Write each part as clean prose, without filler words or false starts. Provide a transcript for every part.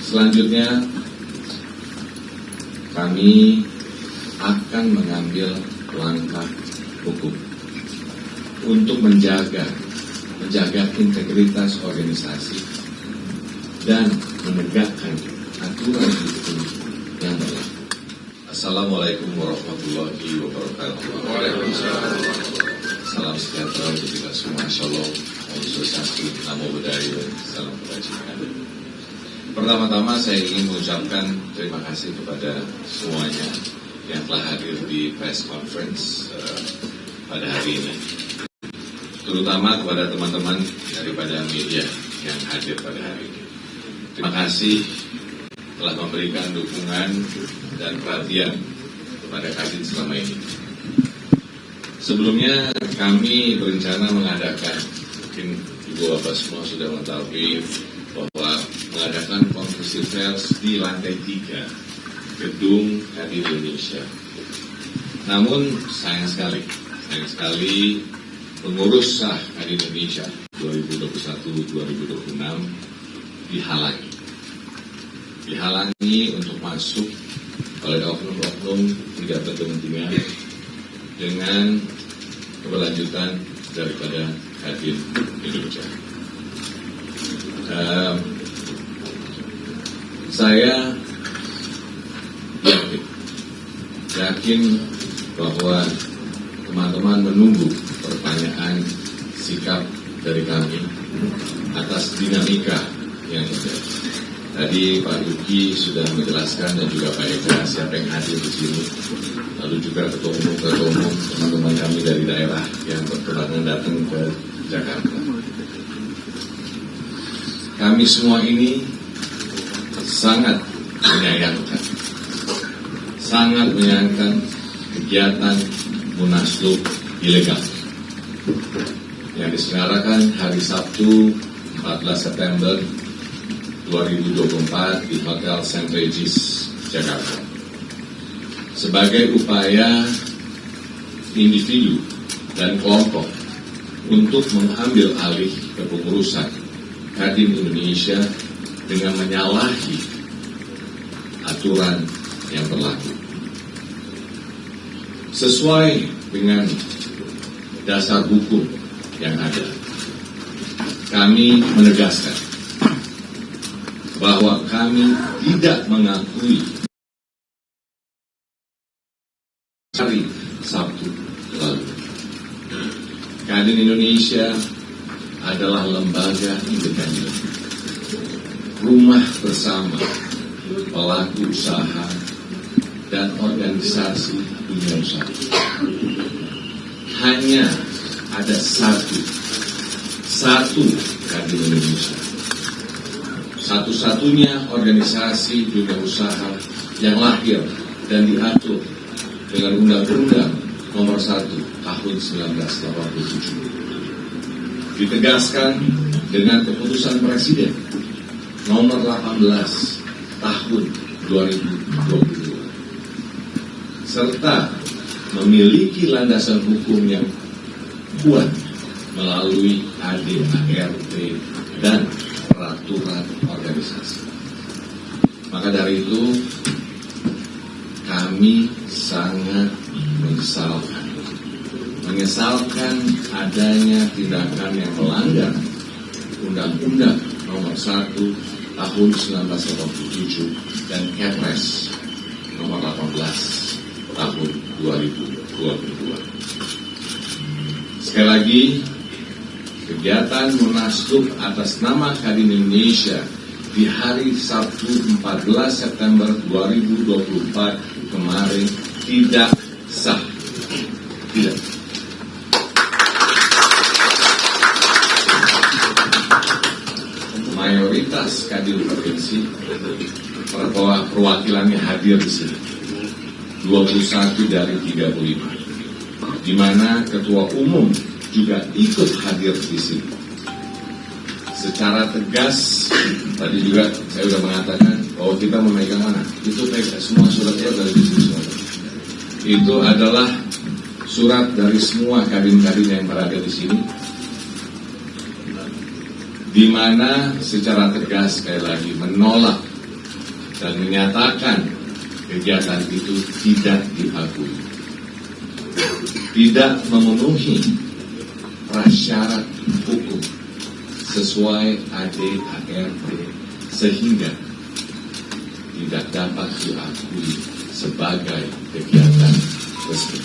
Selanjutnya, kami akan mengambil langkah hukum untuk menjaga integritas organisasi dan menegakkan aturan hukum yang berlaku. Assalamualaikum warahmatullahi wabarakatuh. Waalaikumsalam. Salam sejahtera untuk kita semua. Shalom, Om Swastiastu, Namo Buddhaya, salam kebajikan. Pertama-tama saya ingin mengucapkan terima kasih kepada semuanya yang telah hadir di press conference pada hari ini, terutama kepada teman-teman daripada media yang hadir pada hari ini. Terima kasih telah memberikan dukungan dan perhatian kepada Kadin selama ini. Sebelumnya kami berencana mengadakan, mungkin Ibu Bapak semua sudah mengetahui bahwa mengadakan konferensi pers di lantai 3 gedung Kadin Indonesia. Namun sayang sekali pengurus sah Kadin Indonesia 2021-2026 dihalangi untuk masuk oleh oknum-oknum tidak berkepentingan dengan keberlanjutan daripada Kadin Indonesia. Saya yakin bahwa teman-teman menunggu pertanyaan sikap dari kami atas dinamika yang terjadi. Tadi Pak Yuki sudah menjelaskan dan juga Pak Eka siapa yang hadir di sini. Lalu juga ketua umum teman-teman kami dari daerah yang berkenan datang ke Jakarta. Kami semua ini sangat menyayangkan kegiatan Munaslup ilegal yang diselenggarakan hari Sabtu 14 September 2024 di Hotel St. Regis, Jakarta. Sebagai upaya individu dan kelompok untuk mengambil alih kepengurusan Kadin Indonesia dengan menyalahi aturan yang berlaku. Sesuai dengan dasar hukum yang ada, kami menegaskan bahwa kami tidak mengakui hari Sabtu lalu. Kadin Indonesia adalah lembaga independen, rumah bersama pelaku usaha dan organisasi dunia usaha. Hanya ada satu Kadin Indonesia, satu-satunya organisasi dunia usaha yang lahir dan diatur dengan Undang-Undang Nomor 1 Tahun 1987. Ditegaskan dengan keputusan Presiden Nomor 18 Tahun 2022, serta memiliki landasan hukum yang kuat melalui ADART dan peraturan organisasi. Maka dari itu, kami sangat menyesalkan adanya tindakan yang melanggar Undang-Undang Nomor 1 Tahun 1987 dan Kepres Nomor 18 Tahun 2022. Sekali lagi, kegiatan Munaslup atas nama Kadin Indonesia di hari Sabtu 14 September 2024 kemarin tidak sah. Tidak. Mayoritas Kadin provinsi perwakilannya hadir di sini, 21 dari 35, di mana ketua umum juga ikut hadir di sini. Secara tegas, tadi juga saya sudah mengatakan bahwa kita memegang mana? Itu semua suratnya dari sini semua. Itu adalah surat dari semua kadin-kadin yang berada di sini, di mana secara tegas sekali lagi menolak dan menyatakan kegiatan itu tidak diakui, tidak memenuhi prasyarat hukum sesuai ADART sehingga tidak dapat diakui sebagai kegiatan resmi.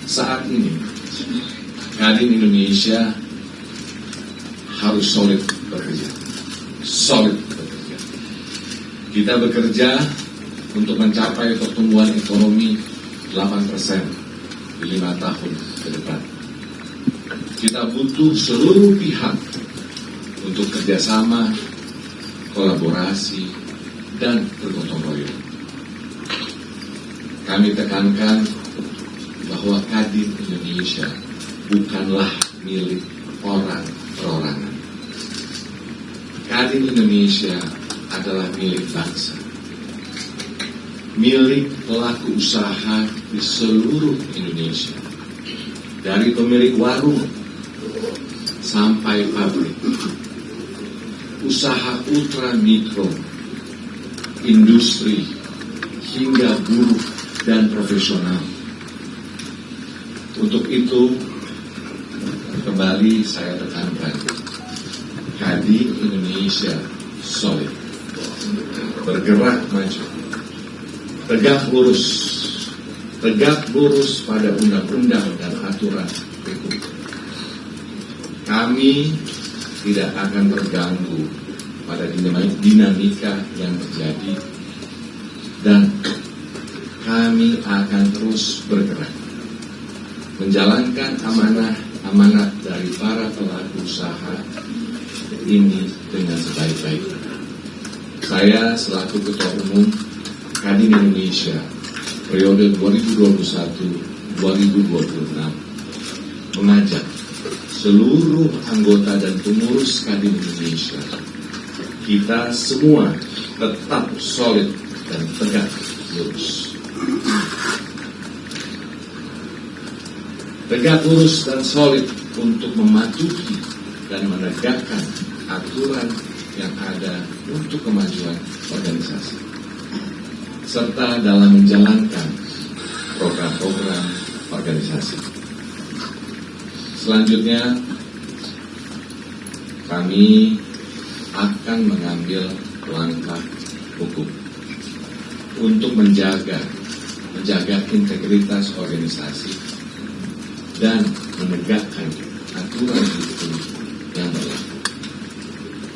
Saat ini Kadin Indonesia harus solid bekerja. Kita bekerja untuk mencapai pertumbuhan ekonomi 8% di 5 tahun ke depan. Kita butuh seluruh pihak untuk kerjasama, kolaborasi, dan bergotong royong. Kami tekankan bahwa Kadin Indonesia bukanlah milik orang perorangan. Kadin Indonesia adalah milik bangsa, milik pelaku usaha di seluruh Indonesia, dari pemilik warung sampai pabrik, usaha ultra mikro, industri, hingga buruh dan profesional. Untuk itu, kembali saya tekankan, Kadin Indonesia solid, bergerak maju, tegak lurus pada undang-undang dan aturan hukum. Kami tidak akan terganggu pada dinamika yang terjadi, dan kami akan terus bergerak menjalankan amanat dari para pelaku usaha ini dengan sebaik-baiknya. Saya selaku Ketua Umum Kadin Indonesia periode 2021-2026 mengajak seluruh anggota dan pengurus Kadin Indonesia, kita semua tetap solid dan tegak lurus. Tegak lurus dan solid untuk mematuhi dan menegakkan aturan yang ada untuk kemajuan organisasi, serta dalam menjalankan program-program organisasi. Selanjutnya, kami akan mengambil langkah hukum untuk menjaga integritas organisasi dan menegakkan aturan hukum yang berlaku.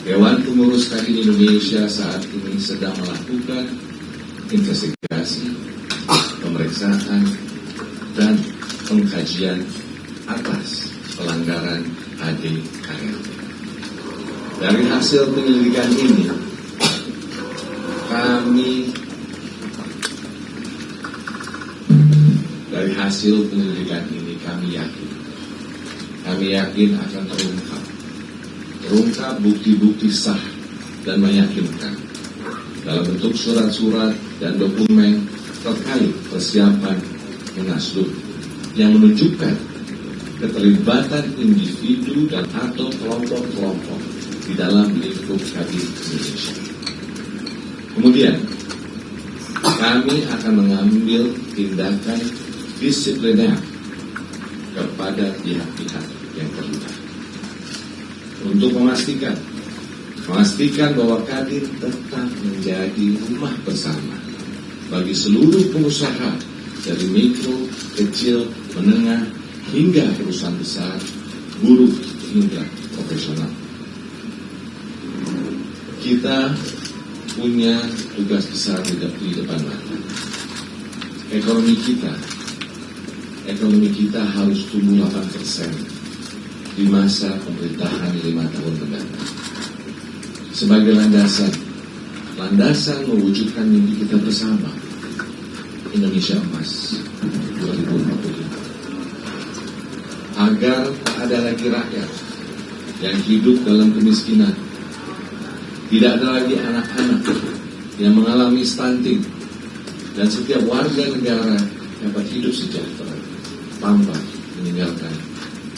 Dewan Pengurus Kadin Indonesia saat ini sedang melakukan investigasi, pemeriksaan, dan pengkajian atas pelanggaran ADART. Dari hasil penyelidikan ini, kami yakin akan terungkap bukti-bukti sah dan meyakinkan dalam bentuk surat-surat dan dokumen terkait persiapan Munaslup yang menunjukkan keterlibatan individu dan atau kelompok-kelompok di dalam lingkup Kadin Indonesia. Kemudian, kami akan mengambil tindakan disipliner kepada pihak-pihak yang terlibat untuk memastikan bahwa Kadin tetap menjadi rumah bersama bagi seluruh pengusaha dari mikro, kecil, menengah, hingga perusahaan besar, buruh hingga profesional. Kita punya tugas besar di depan mata. Ekonomi kita harus tumbuh 8% di masa pemerintahan 5 tahun mendatang. Sebagai landasan mewujudkan mimpi kita bersama, Indonesia Emas 2045. Agar tak ada lagi rakyat yang hidup dalam kemiskinan, tidak ada lagi anak-anak yang mengalami stunting, dan setiap warga negara dapat hidup sejahtera tanpa meninggalkan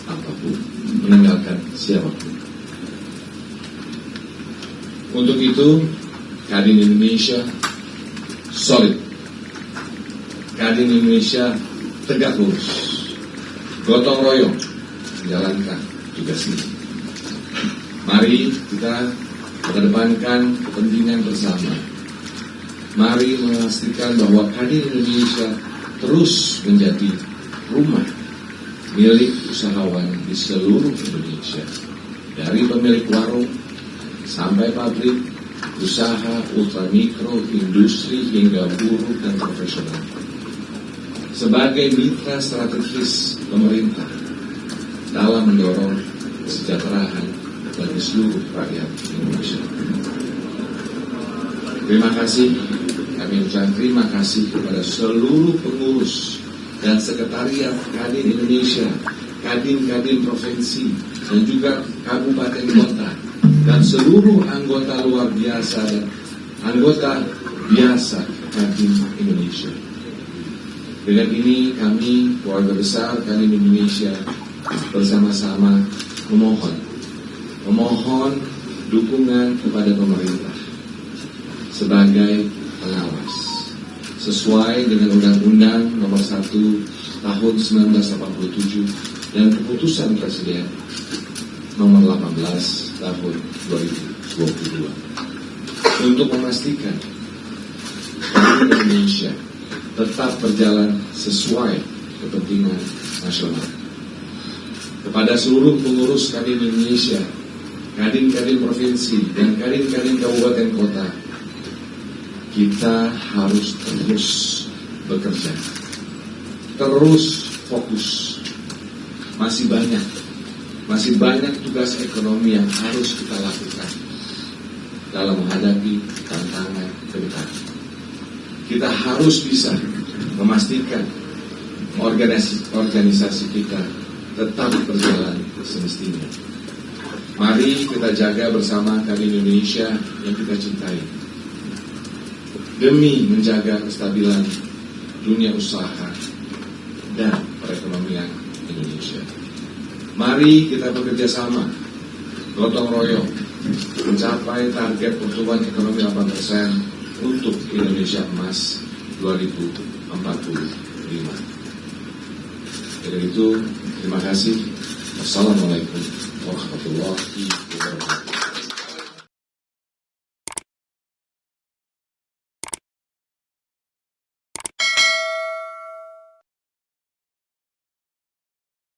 apapun, meninggalkan siapapun. Untuk itu, Kadin Indonesia solid. Kadin Indonesia tegak lurus. Gotong royong menjalankan tugas ini. Mari kita mengedepankan kepentingan bersama. Mari memastikan bahwa Kadin Indonesia terus menjadi rumah milik usahawan di seluruh Indonesia. Dari pemilik warung sampai pabrik, usaha ultramikro, industri hingga buruh dan profesional. Sebagai mitra strategis pemerintah dalam mendorong kesejahteraan bagi seluruh rakyat Indonesia. Terima kasih, kami ucapkan terima kasih kepada seluruh pengurus dan sekretariat Kadin Indonesia, Kadin-Kadin provinsi, dan juga kabupaten kota, dan seluruh anggota luar biasa dan anggota biasa Kadin Indonesia. Dengan ini kami, keluarga besar Kadin Indonesia, bersama-sama memohon dukungan kepada pemerintah sebagai pengawas sesuai dengan Undang-Undang Nomor 1 Tahun 1987 dan Keputusan Presiden Nomor 18 Tahun 2022 untuk memastikan Indonesia tetap berjalan sesuai kepentingan nasional. Kepada seluruh pengurus Kadin Indonesia, Kadin-Kadin provinsi, dan Kadin-Kadin kabupaten kota, kita harus terus bekerja, terus fokus. Masih banyak tugas ekonomi yang harus kita lakukan dalam menghadapi tantangan ke depan. Kita harus bisa memastikan organisasi kita tetap berjalan semestinya. Mari kita jaga bersama Kadin Indonesia yang kita cintai, demi menjaga kestabilan dunia usaha dan perekonomian Indonesia. Mari kita bekerja sama, gotong royong, mencapai target pertumbuhan ekonomi 8% untuk Indonesia Emas 2045. Jadi itu, terima kasih. Wassalamualaikum warahmatullahi wabarakatuh.